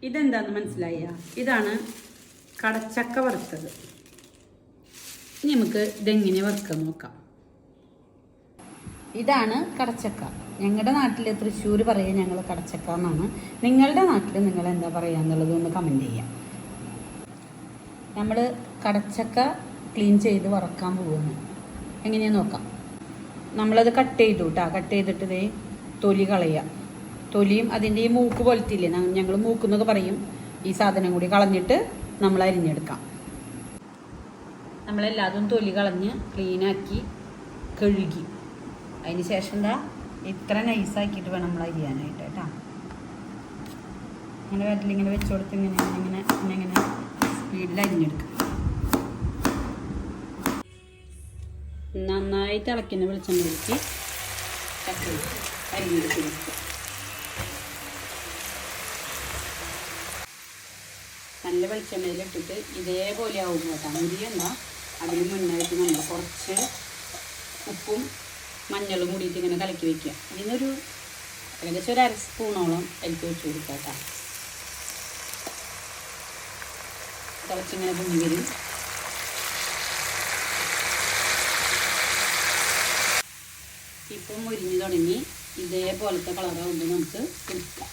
ഇതെന്താണെന്ന് മനസ്സിലായ? ഇതാണ് കടച്ചക്ക വറുത്തത്. ഇനി നമുക്ക് ഇതെങ്ങനെ വറുക്കാൻ നോക്കാം. ഇതാണ് കടച്ചക്ക. ഞങ്ങളുടെ നാട്ടിൽ തൃശ്ശൂർ പറയുക ഞങ്ങൾ കടച്ചക്ക എന്നാണ്. നിങ്ങളുടെ നാട്ടിൽ നിങ്ങൾ എന്താ പറയുക എന്നുള്ളത് ഒന്ന് കമൻറ്റ് ചെയ്യാം. നമ്മൾ കടച്ചക്ക ക്ലീൻ ചെയ്ത് വറക്കാൻ പോകുന്നു. എങ്ങനെയാന്ന് നോക്കാം. നമ്മളത് കട്ട് ചെയ്തു കേട്ടോ. കട്ട് ചെയ്തിട്ട് ഇതേ തൊലി കളയുക. തൊലിയും അതിൻ്റെ ഈ മൂക്ക് പോലത്തില്ലേ, ഞങ്ങൾ മൂക്കെന്നൊക്കെ പറയും. ഈ സാധനം കൂടി കളഞ്ഞിട്ട് നമ്മൾ അരിഞ്ഞെടുക്കാം. നമ്മളെല്ലാതും തൊലി കളഞ്ഞ് ക്ലീനാക്കി കഴുകി അതിന് ശേഷം എന്താ ഇത്ര നൈസാക്കിയിട്ട് വേണം നമ്മൾ അരിയാനായിട്ട് കേട്ടോ. ഇങ്ങനെ വരലിങ്ങനെ വെച്ച് കൊടുത്ത് ഇങ്ങനെ സ്പീഡിൽ അരിഞ്ഞെടുക്കാം. നന്നായി തിളയ്ക്കുന്ന വെളിച്ചെണ്ണയിലേക്ക് അരിഞ്ഞെടുത്ത് വെക്കുക. നല്ല വെളിച്ചെണ്ണയിലിട്ടിട്ട് ഇതേപോലെ ആവും കേട്ടോ. മുരിയണ്ട, അതിന് മുന്നായിട്ട് നമ്മൾ കുറച്ച് ഉപ്പും മഞ്ഞളും കൂടിയിട്ട് ഇങ്ങനെ കലക്കി വയ്ക്കുക. ഇതിനൊരു ഏകദേശം ഒരു 1/2 സ്പൂണോളം അതിലേക്ക് വെച്ച് കൊടുക്കുക കേട്ടോ. തിളച്ചിങ്ങനെ പൊങ്ങി വരും. ഇപ്പം മുരിഞ്ഞ് തുടങ്ങി ഇതേപോലത്തെ കളറാകുമ്പോൾ നമുക്ക് എടുക്കാം.